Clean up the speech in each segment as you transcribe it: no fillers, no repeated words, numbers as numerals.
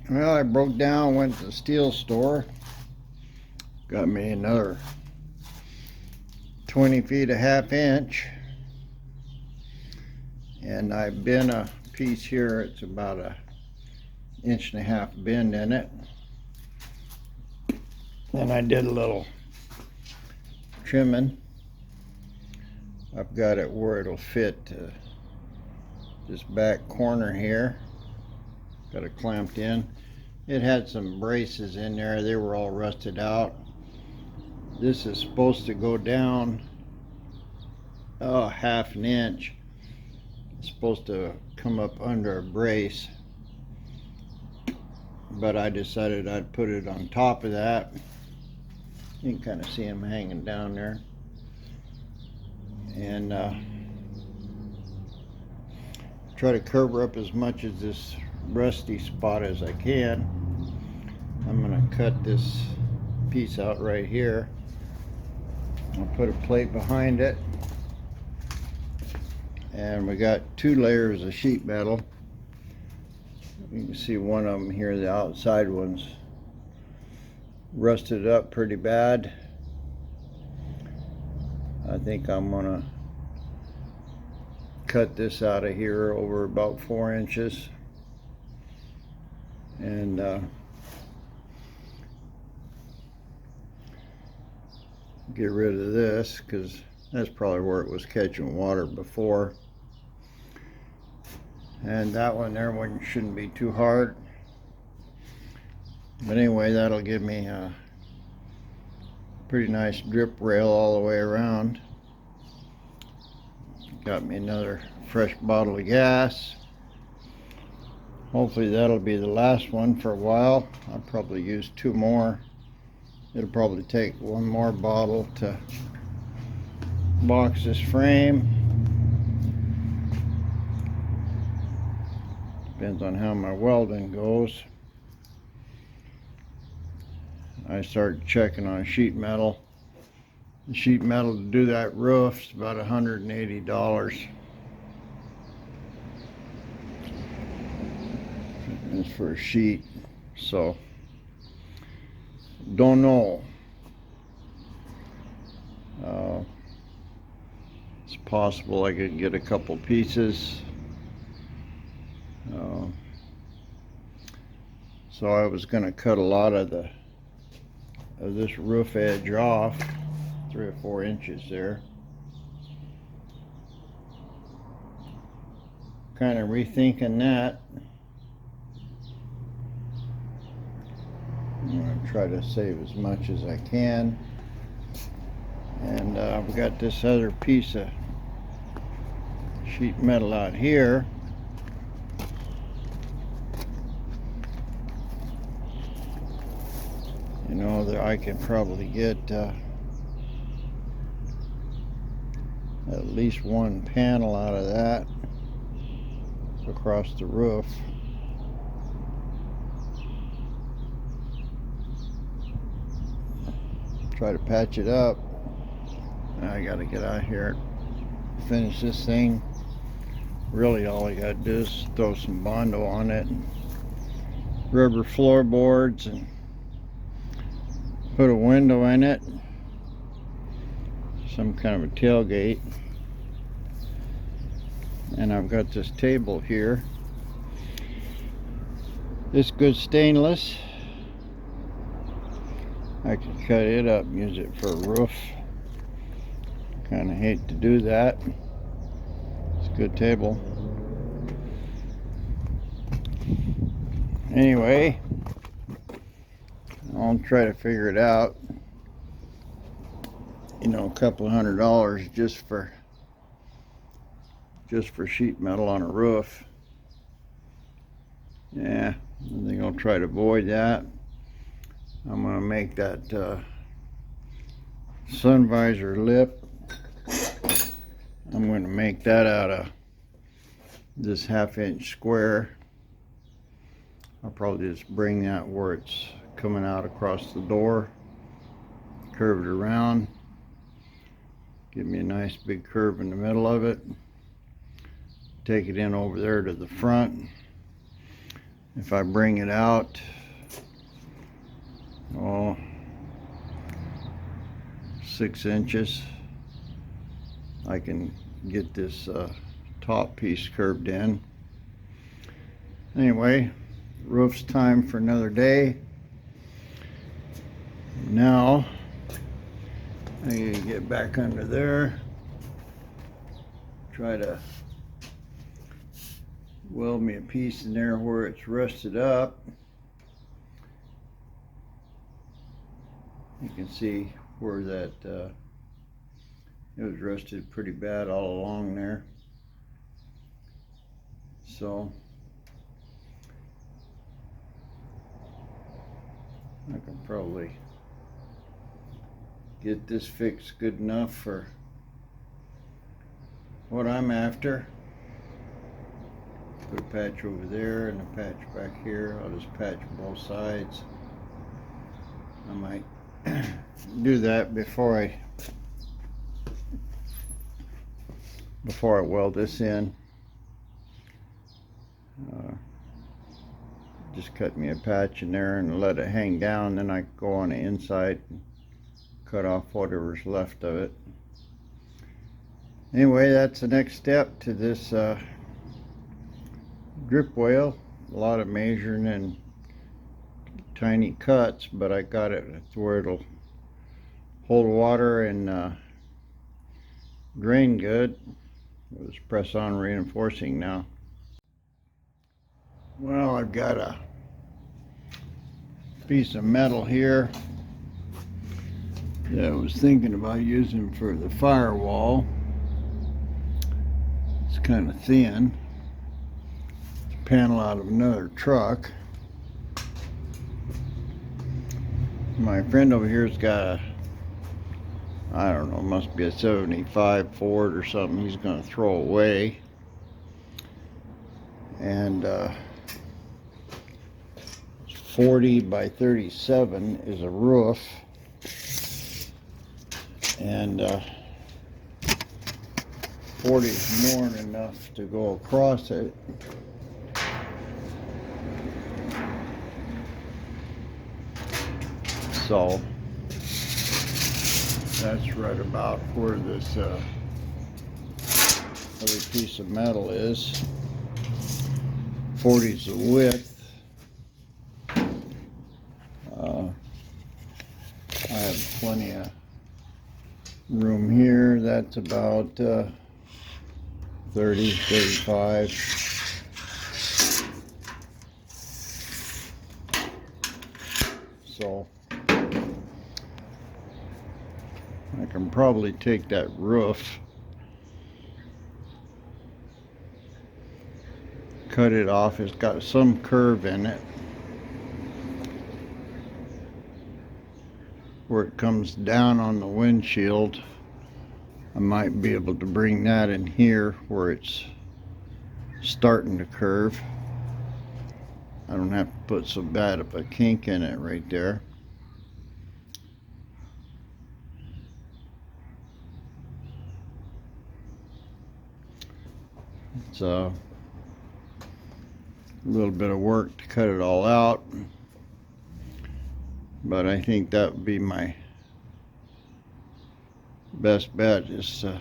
Well, I broke down, went to the steel store, got me another 20 feet a half inch, and I bent a piece here. It's about a inch and a half bend in it. Then I did a little trimming. I've got it where it'll fit this back corner here. Got it clamped in. It had some braces in there. They were all rusted out. This is supposed to go down half an inch. It's supposed to come up under a brace, but I decided I'd put it on top of that. You can kind of see them hanging down there, and try to cover up as much of this rusty spot as I can. I'm going to cut this piece out right here. I'll put a plate behind it, and we got 2 layers of sheet metal. You can see one of them here, the outside one's rusted up pretty bad. I think I'm gonna cut this out of here over about 4 inches and get rid of this, because that's probably where it was catching water before. And that one there shouldn't be too hard. But anyway, that'll give me a pretty nice drip rail all the way around. Got me another fresh bottle of gas. Hopefully that'll be the last one for a while. I'll probably use 2 more. It'll probably take 1 more bottle to box this frame. Depends on how my welding goes. I started checking on sheet metal. The sheet metal to do that roof is about $180. It's for a sheet, so don't know. It's possible I could get a couple pieces. So I was going to cut a lot of this roof edge off, 3 or 4 inches there. Kind of rethinking that. I'm going to try to save as much as I can. And I've got this other piece of sheet metal out here. You know, that I can probably get at least 1 panel out of that across the roof. Try to patch it up. I gotta get out here and finish this thing. Really all I gotta do is throw some Bondo on it, and rubber floorboards, and put a window in it, some kind of a tailgate. And I've got this table here. This good stainless. I could cut it up and use it for a roof. Kind of hate to do that. It's a good table. Anyway, I'll try to figure it out. You know, a couple of $100 just for sheet metal on a roof. Yeah, I think I'll try to avoid that. I'm going to make that sun visor lip. I'm going to make that out of this 1/2 inch square. I'll probably just bring that where it's coming out across the door, curve it around, give me a nice big curve in the middle of it, take it in over there to the front, if I bring it out, oh, 6 inches, I can get this top piece curved in. Anyway, roof's time for another day. Now I need to get back under there, try to weld me a piece in there where it's rusted up. You can see where that it was rusted pretty bad all along there. So I can probably get this fixed good enough for what I'm after. Put a patch over there and a patch back here. I'll just patch both sides. I might do that before I weld this in. Just cut me a patch in there and let it hang down, then I go on the inside and cut off whatever's left of it. Anyway, that's the next step to this drip wheel. A lot of measuring and tiny cuts, but I got it to where it'll hold water and drain good. It was press-on reinforcing now. Well, I've got a piece of metal here that I was thinking about using for the firewall. It's kind of thin. It's a panel out of another truck. My friend over here's got a, I don't know, must be a 75 Ford or something he's going to throw away. And 40 by 37 is a roof. And 40 is more than enough to go across it. So that's right about where this other piece of metal is. 40 is the width. I have plenty of room here. That's about 30, 35. So I can probably take that roof, cut it off. It's got some curve in it where it comes down on the windshield. I might be able to bring that in here where it's starting to curve. I don't have to put so bad of a kink in it right there. It's a little bit of work to cut it all out, but I think that would be my best bet, is to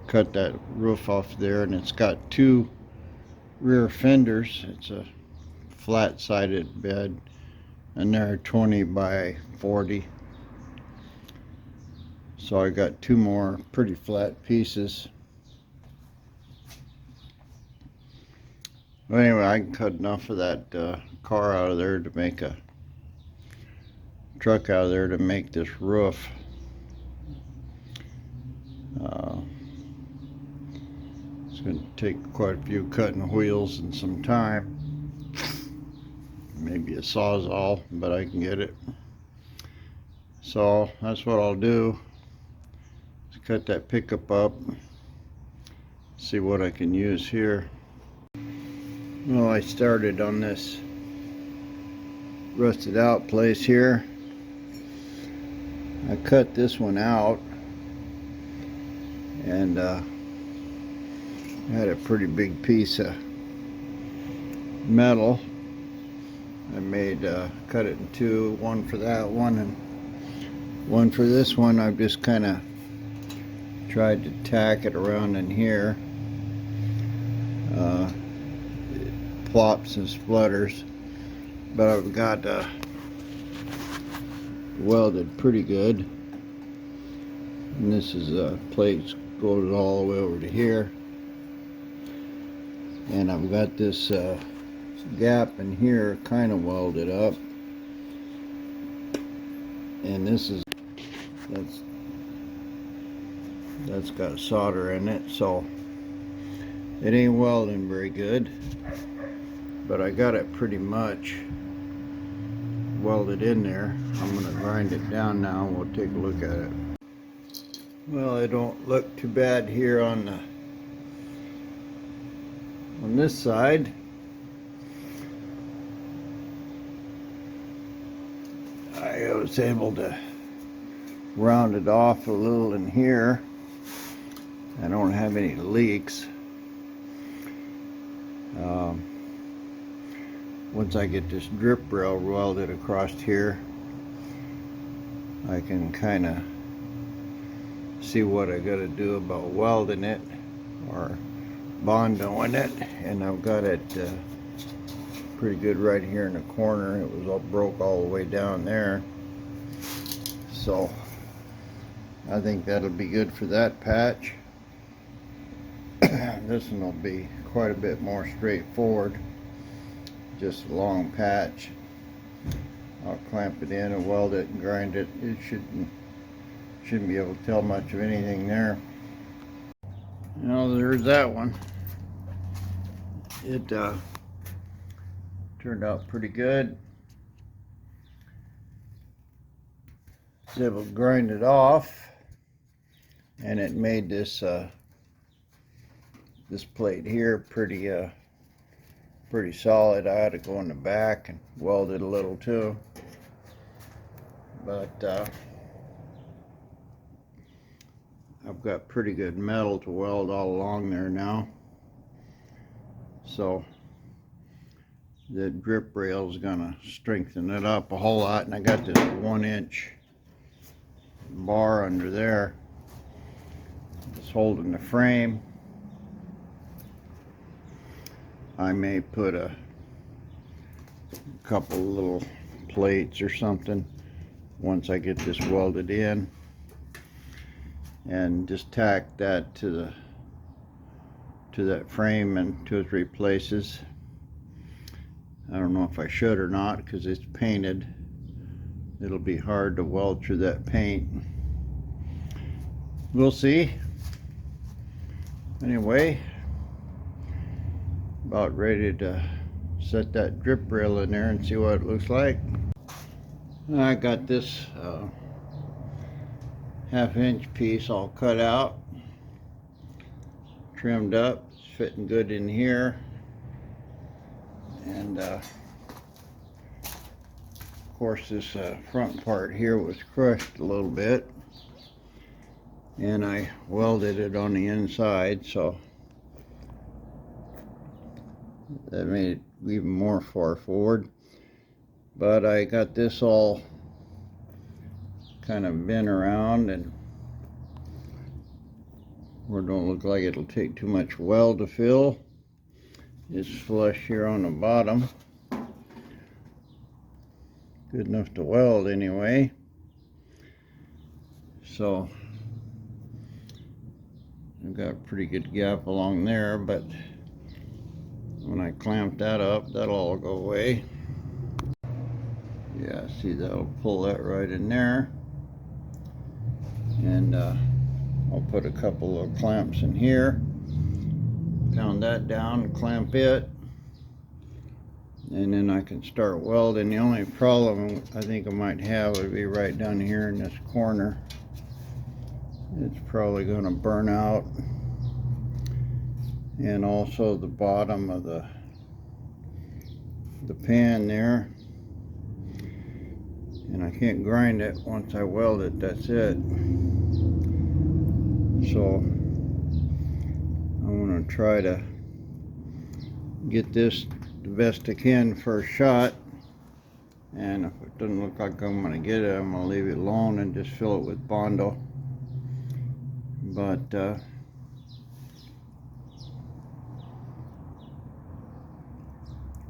cut that roof off there. And it's got 2 rear fenders. It's a flat-sided bed, and they're 20 by 40. So I got 2 more pretty flat pieces. But anyway, I can cut enough of that car out of there to make a truck out of there to make this roof. It's going to take quite a few cutting wheels and some time. Maybe a sawzall, but I can get it. So that's what I'll do. Just cut that pickup up. See what I can use here. Well, I started on this rusted out place here. I cut this one out and had a pretty big piece of metal I made cut it in two, one for that one and one for this one. I've just kind of tried to tack it around in here. It plops and splutters, but I've got welded pretty good. And this is plates goes all the way over to here, and I've got this gap in here kind of welded up, and this is that's got solder in it, so it ain't welding very good, but I got it pretty much welded in there. I'm going to grind it down now and we'll take a look at it. Well, it don't look too bad here on this side. I was able to round it off a little in here. I don't have any leaks. Once I get this drip rail welded across here, I can kind of see what I got to do about welding it or bondoing it, and I've got it pretty good right here in the corner. It was all broke all the way down there, so I think that'll be good for that patch. This one will be quite a bit more straightforward, just a long patch. I'll clamp it in and weld it and grind it. It shouldn't be able to tell much of anything there. Now there's that one. It turned out pretty good. I was able to grind it off, and it made this this plate here pretty solid. I had to go in the back and weld it a little too, but I've got pretty good metal to weld all along there now, so the drip rail is gonna strengthen it up a whole lot. And I got this 1-inch bar under there. It's holding the frame. I may put a couple little plates or something once I get this welded in, and just tack that to that frame in 2 or 3 places. I don't know if I should or not, because it's painted. It'll be hard to weld through that paint. We'll see. Anyway, about ready to set that drip rail in there and see what it looks like. I got this 1/2-inch piece all cut out, trimmed up. It's fitting good in here, and of course this front part here was crushed a little bit, and I welded it on the inside, so that made it even more far forward. But I got this all kind of bent around, and it don't look like it'll take too much weld to fill. It's flush here on the bottom. Good enough to weld anyway. So I've got a pretty good gap along there, but when I clamp that up, that'll all go away. Yeah, see, that'll pull that right in there. And I'll put a couple of clamps in here, pound that down and clamp it, and then I can start welding. The only problem I think I might have would be right down here in this corner. It's probably going to burn out, and also the bottom of the pan there, and I can't grind it. Once I weld it, that's it. So I'm going to try to get this the best I can first shot, and if it doesn't look like I'm going to get it, I'm going to leave it alone and just fill it with Bondo. But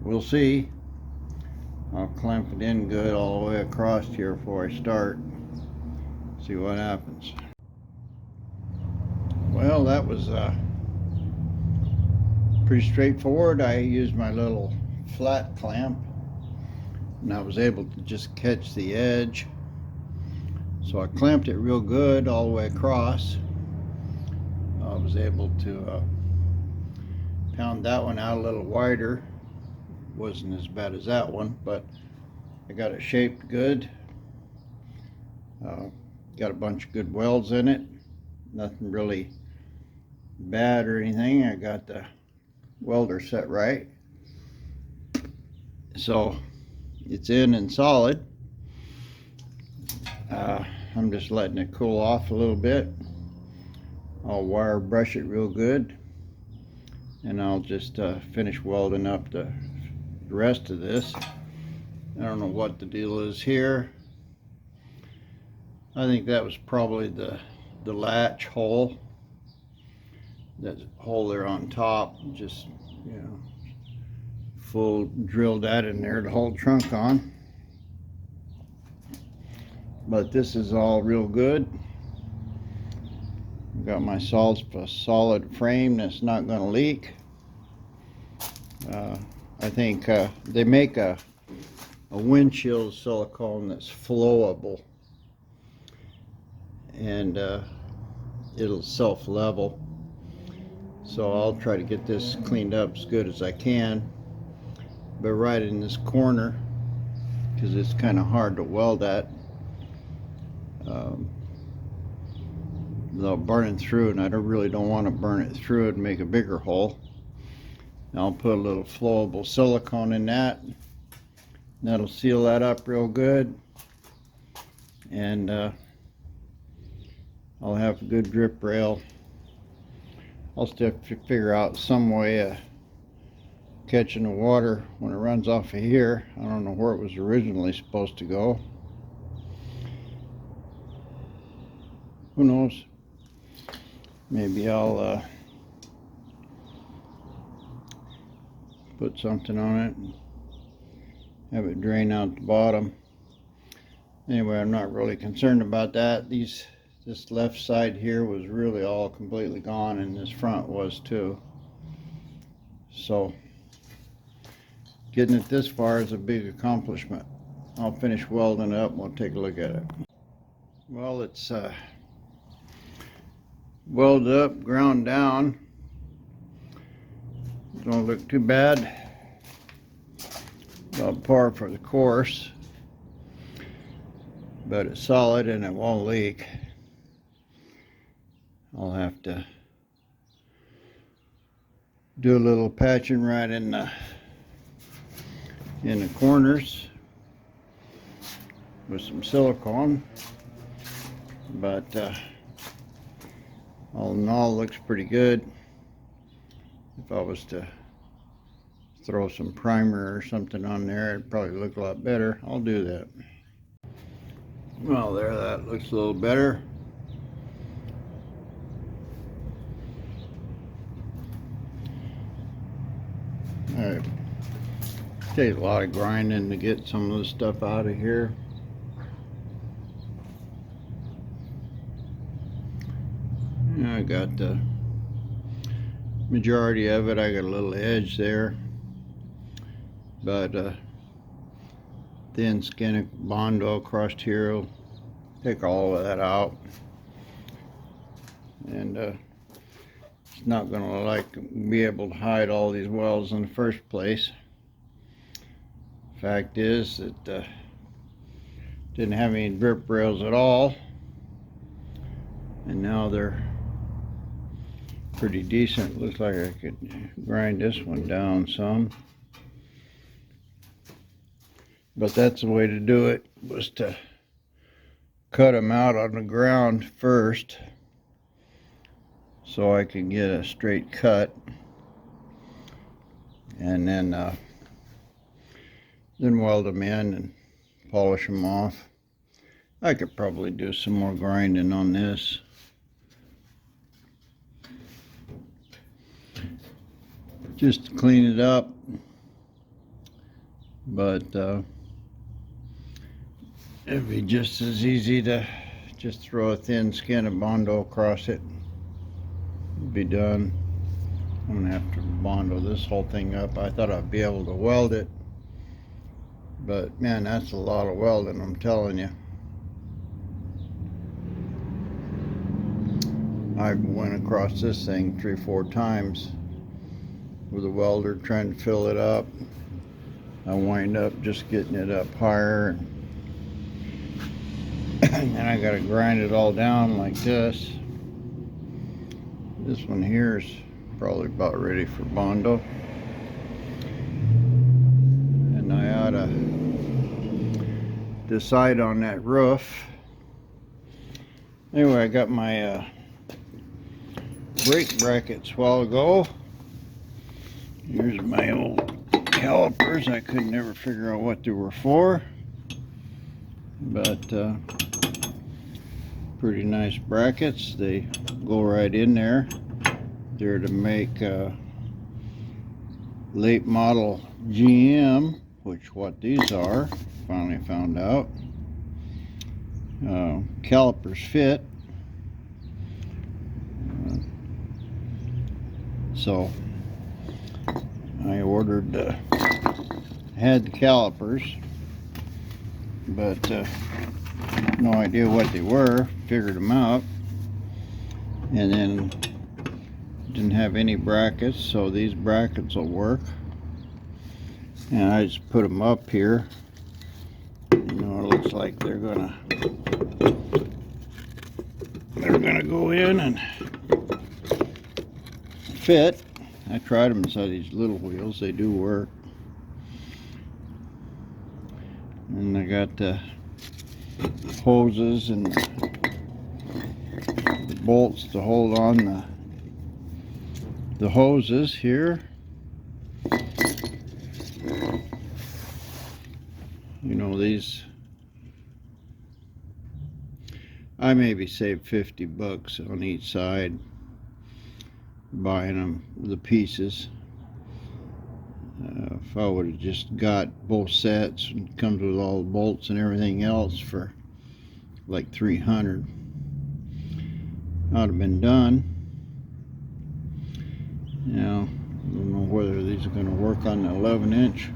we'll see. I'll clamp it in good all the way across here before I start. See what happens. Well, that was pretty straightforward. I used my little flat clamp, and I was able to just catch the edge. So I clamped it real good all the way across. I was able to pound that one out a little wider. Wasn't as bad as that one, but I got it shaped good. Got a bunch of good welds in it. Nothing really bad or anything. I got the welder set right. So it's in and solid. I'm just letting it cool off a little bit. I'll wire brush it real good, and I'll just finish welding up the rest of this. I don't know what the deal is here. I think that was probably the latch hole. That hole there on top, just, you know, full drilled that in there to hold trunk on. But this is all real good. Got my solid frame that's not going to leak. I think they make a windshield silicone that's flowable, and it'll self-level. So I'll try to get this cleaned up as good as I can. But right in this corner, because it's kind of hard to weld at, without burning through, and I really don't want to burn it through and make a bigger hole. I'll put a little flowable silicone in that. That'll seal that up real good, and I'll have a good drip rail. I'll still figure out some way of catching the water when it runs off of here. I don't know where it was originally supposed to go. Who knows? Maybe I'll put something on it and have it drain out the bottom. Anyway, I'm not really concerned about that. This left side here was really all completely gone, and this front was too. So getting it this far is a big accomplishment. I'll finish welding it up and we'll take a look at it. Well, it's welded up, ground down. Don't look too bad. About par for the course, but it's solid and it won't leak. I'll have to do a little patching right in the corners with some silicone, but all in all, looks pretty good. If I was to throw some primer or something on there, it'd probably look a lot better. I'll do that. Well, there, that looks a little better. Alright, takes a lot of grinding to get some of the stuff out of here. I got the majority of it. I got a little edge there, but thin skin of Bondo across here will take all of that out, and it's not going to be able to hide all these welds in the first place. Fact is that didn't have any drip rails at all, and now they're pretty decent. Looks like I could grind this one down some, but that's the way to do it, was to cut them out on the ground first so I can get a straight cut, and then weld them in and polish them off. I could probably do some more grinding on this. Just to clean it up. But it'd be just as easy to just throw a thin skin of Bondo across it. It'd be done. I'm gonna have to Bondo this whole thing up. I thought I'd be able to weld it, but man, that's a lot of welding, I'm telling you. I went across this thing 3-4 times with a welder trying to fill it up. I wind up just getting it up higher, and then I gotta grind it all down like this. This one here is probably about ready for Bondo, and I ought to decide on that roof. Anyway, I got my brake brackets a while ago. Here's my old calipers. I could never figure out what they were for, but pretty nice brackets. They go right in there. They're to make late model GM, which what these are, finally found out. Calipers fit. So I ordered, had the calipers, but no idea what they were. Figured them out, and then didn't have any brackets, so these brackets will work. And I just put them up here. You know, it looks like they're gonna go in and fit. I tried them inside these little wheels. They do work. And I got the hoses and the bolts to hold on the hoses here. You know, these I maybe saved $50 on each side buying them, the pieces. If I would have just got both sets, and comes with all the bolts and everything else for like $300, I'd have been done. Now, I don't know whether these are going to work on the 11-inch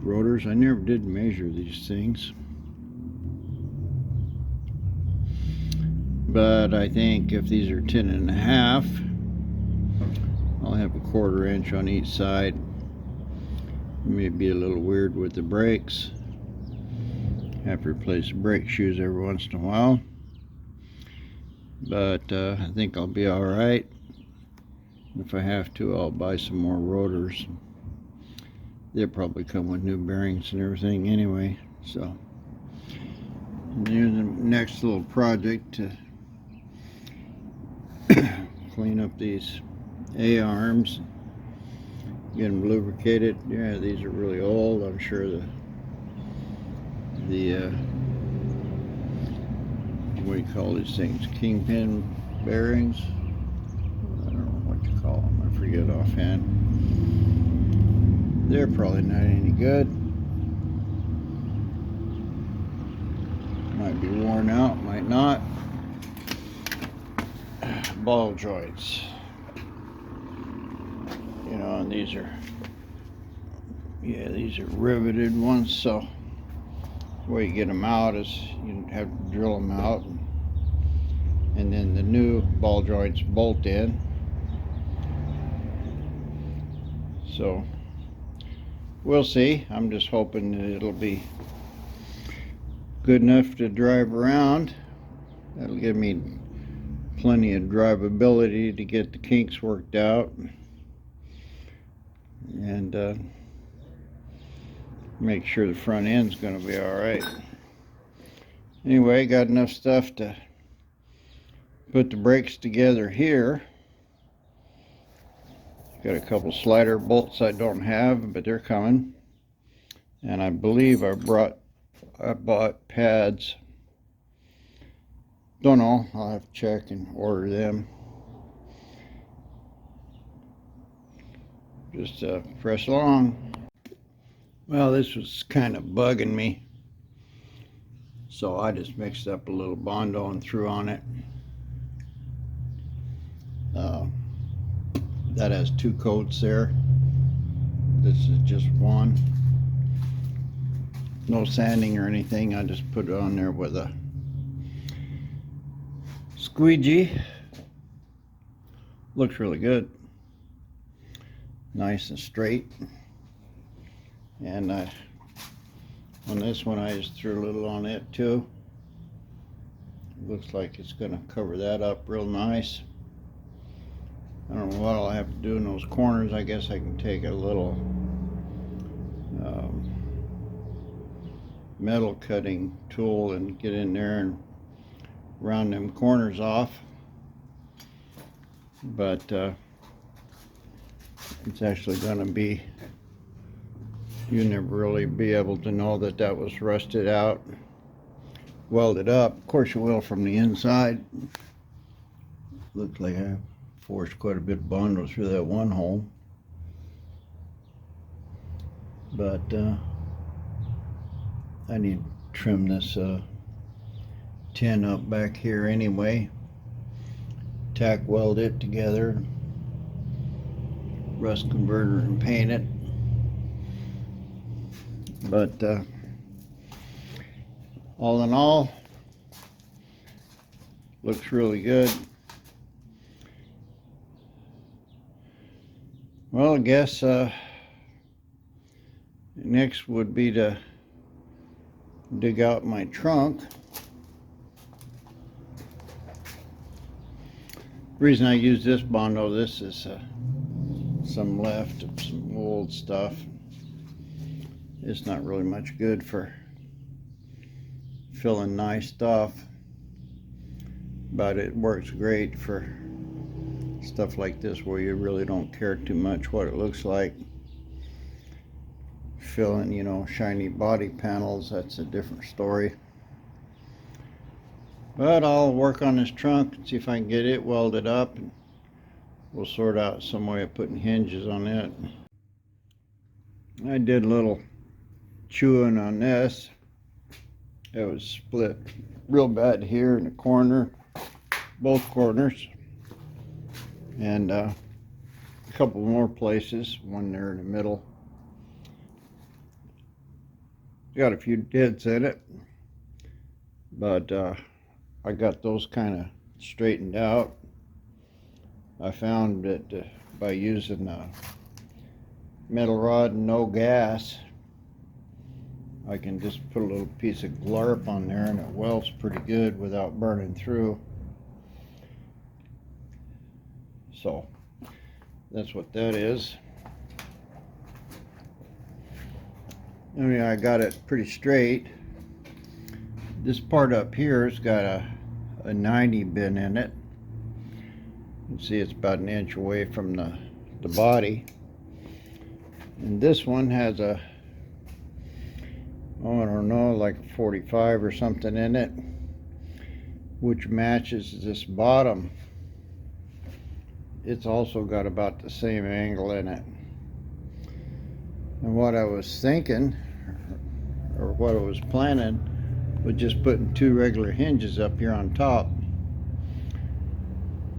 rotors. I never did measure these things, but I think if these are 10.5, I'll have a 1/4 inch on each side. It may be a little weird with the brakes. Have to replace the brake shoes every once in a while, but I think I'll be all right. If I have to, I'll buy some more rotors. They'll probably come with new bearings and everything anyway. So, and here's the next little project to clean up these A-arms, get them lubricated. Yeah, these are really old. I'm sure the what do you call these things? Kingpin bearings? I don't know what you call them. I forget offhand. They're probably not any good. Might be worn out, might not. Ball joints. You know, and these are, yeah, these are riveted ones, so the way you get them out is you have to drill them out, and then the new ball joints bolt in. So we'll see. I'm just hoping that it'll be good enough to drive around. That'll give me plenty of drivability to get the kinks worked out, and make sure the front end's going to be all right. Anyway, got enough stuff to put the brakes together here. Got a couple slider bolts I don't have, but they're coming. And I believe I bought pads. Don't know, I'll have to check and order them. Just press along. Well, this was kind of bugging me, so I just mixed up a little Bondo and threw on it. That has 2 coats there. This is just one. No sanding or anything. I just put it on there with a squeegee. Looks really good. Nice and straight. And on this one I just threw a little on it too. Looks like it's going to cover that up real nice. I don't know what I'll have to do in those corners. I guess I can take a little metal cutting tool and get in there and round them corners off. But it's actually going to be, you never really be able to know that that was rusted out, welded up. Of course you will from the inside. Looks like I forced quite a bit of Bondo through that one hole. But I need to trim this tin up back here anyway. Tack weld it together, rust converter, and paint it. But all in all, looks really good. Well, I guess next would be to dig out my trunk. The reason I use this Bondo, this is some left of some old stuff. It's not really much good for filling nice stuff, but it works great for stuff like this where you really don't care too much what it looks like. Filling, you know, shiny body panels, that's a different story. But I'll work on this trunk and see if I can get it welded up, and we'll sort out some way of putting hinges on it. I did a little chewing on this. It was split real bad here in the corner, both corners, and a couple more places, one there in the middle. Got a few dents in it, but I got those kind of straightened out. I found that by using a metal rod and no gas, I can just put a little piece of glarp on there and it welds pretty good without burning through. So that's what that is. I mean, I got it pretty straight. This part up here has got a 90 bin in it. You can see it's about an inch away from the body. And this one has a, oh, I don't know, like a 45 or something in it, which matches this bottom. It's also got about the same angle in it. And what I was thinking, or what I was planning, was just putting 2 regular hinges up here on top.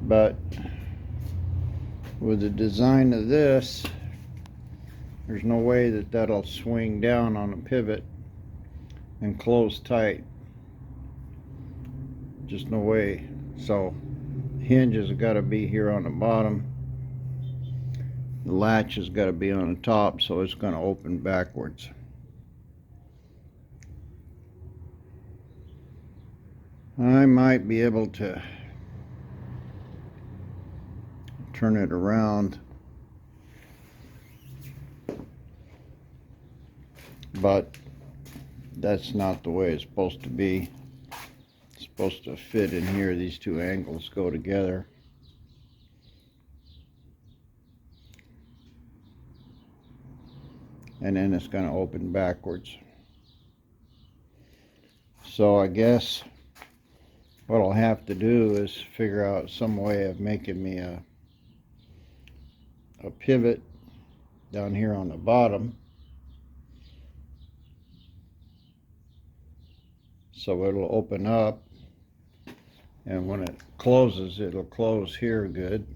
But with the design of this, there's no way that that'll swing down on a pivot and close tight. Just no way. So hinges have got to be here on the bottom. The latch has got to be on the top, so it's going to open backwards. I might be able to turn it around, but that's not the way it's supposed to be. It's supposed to fit in here. These 2 angles go together. and then it's going to open backwards. So I guess what I'll have to do is figure out some way of making me a pivot down here on the bottom, so it'll open up, and when it closes, it'll close here good.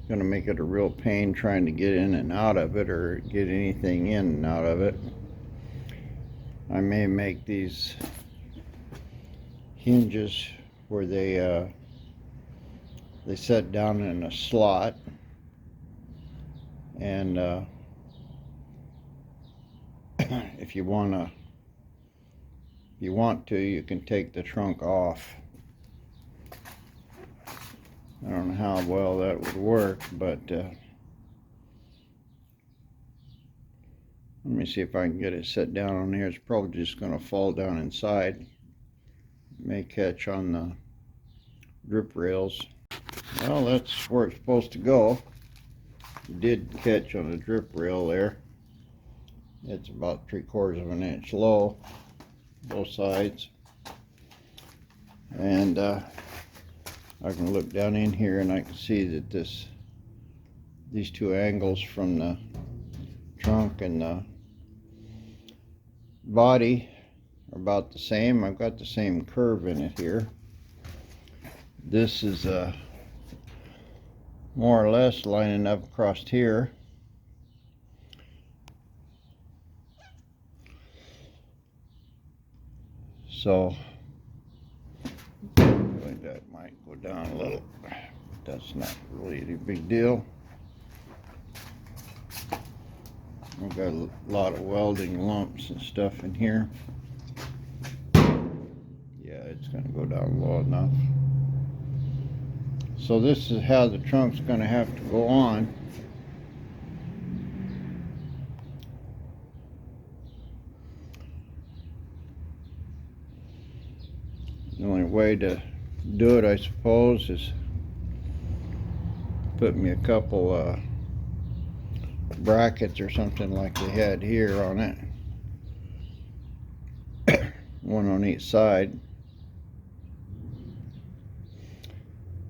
Going to make it a real pain trying to get in and out of it, or get anything in and out of it. I may make these hinges where they set down in a slot, and if you want to, you can take the trunk off. I don't know how well that would work, but let me see if I can get it set down on here. It's probably just going to fall down inside. It may catch on the drip rails. Well, that's where it's supposed to go. It did catch on the drip rail there. It's about 3/4 of an inch low, both sides. And I can look down in here and I can see that these two angles from the trunk and the body are about the same. I've got the same curve in it here. This is more or less lining up across here. So that might go down a little. That's not really a big deal. I've got a lot of welding lumps and stuff in here. Yeah, it's going to go down low enough. So this is how the trunk's going to have to go on. The only way to do it, I suppose, is put me a couple brackets or something like they had here on it. One on each side.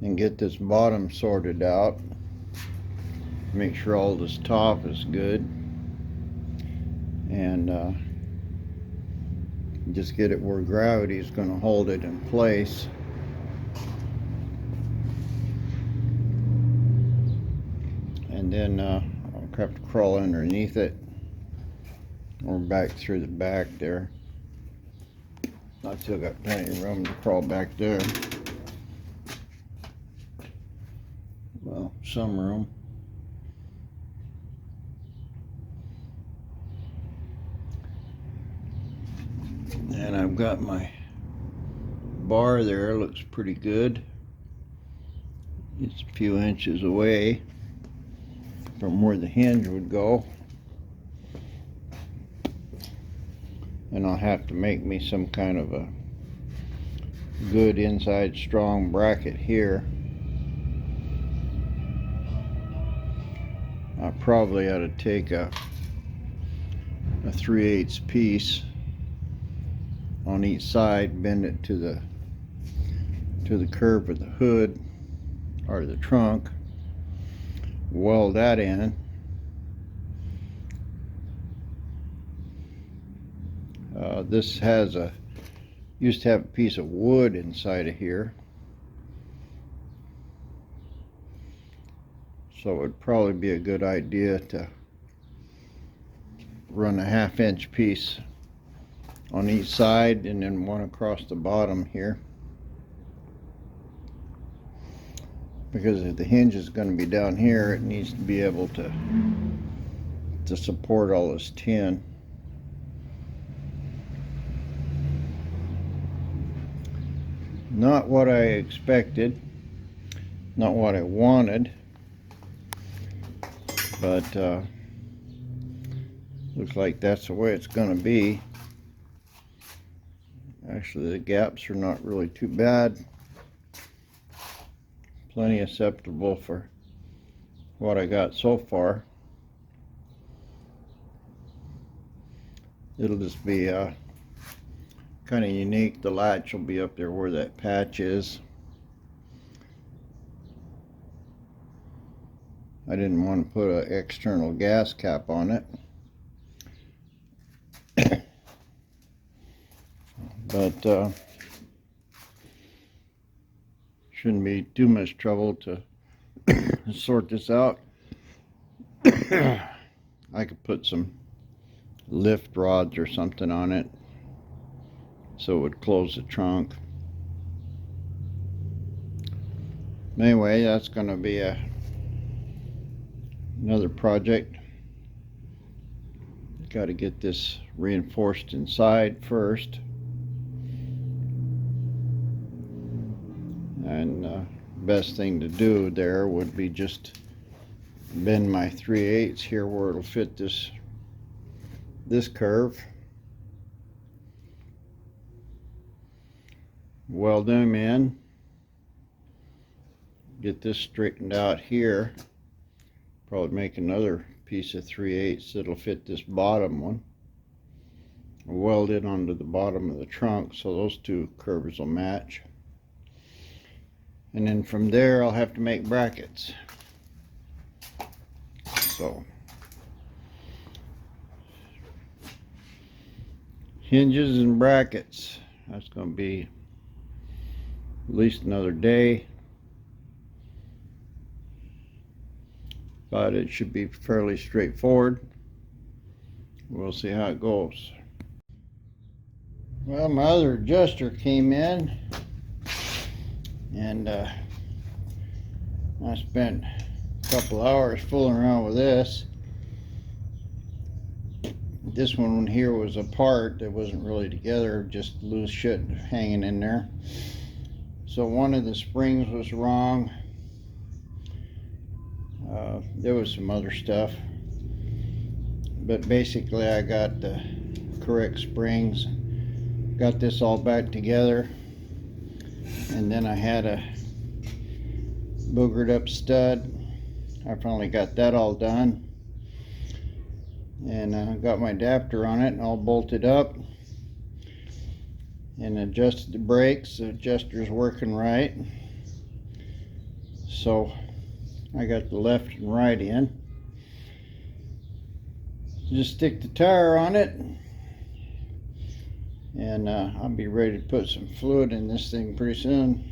And get this bottom sorted out. Make sure all this top is good. And just get it where gravity is going to hold it in place. And then I'll have to crawl underneath it, or back through the back there. I still got plenty of room to crawl back there. Well, some room. And I've got my bar there, looks pretty good. It's a few inches away from where the hinge would go. And I'll have to make me some kind of a good inside strong bracket here. I probably ought to take a 3/8 piece on each side, bend it to the curve of the hood or the trunk, weld that in. This used to have a piece of wood inside of here, so it would probably be a good idea to run a 1/2 inch piece on each side and then one across the bottom here, because if the hinge is going to be down here, it needs to be able to support all this tin. Not what I expected, not what I wanted, but looks like that's the way it's going to be. Actually, the gaps are not really too bad. Plenty acceptable for what I got so far. It'll just be kind of unique. The latch will be up there where that patch is. I didn't want to put an external gas cap on it. But shouldn't be too much trouble to sort this out. I could put some lift rods or something on it so it would close the trunk. Anyway, that's going to be another project. Got to get this reinforced inside first, and best thing to do there would be just bend my 3/8 here where it'll fit this curve, weld them in, get this straightened out here, probably make another piece of 3/8 that'll fit this bottom one, weld it onto the bottom of the trunk so those two curves will match. And then from there I'll have to make brackets. So hinges and brackets, that's going to be at least another day, but it should be fairly straightforward. We'll see how it goes. Well, my other adjuster came in, and I spent a couple hours fooling around with this. This one here was apart, it wasn't really together, just loose shit hanging in there. So one of the springs was wrong. There was some other stuff, but basically I got the correct springs, got this all back together, and then I had a boogered up stud. I finally got that all done, and got my adapter on it and all bolted up, and adjusted the brakes. The adjuster's working right, so I got the left and right in. Just stick the tire on it, and I'll be ready to put some fluid in this thing pretty soon.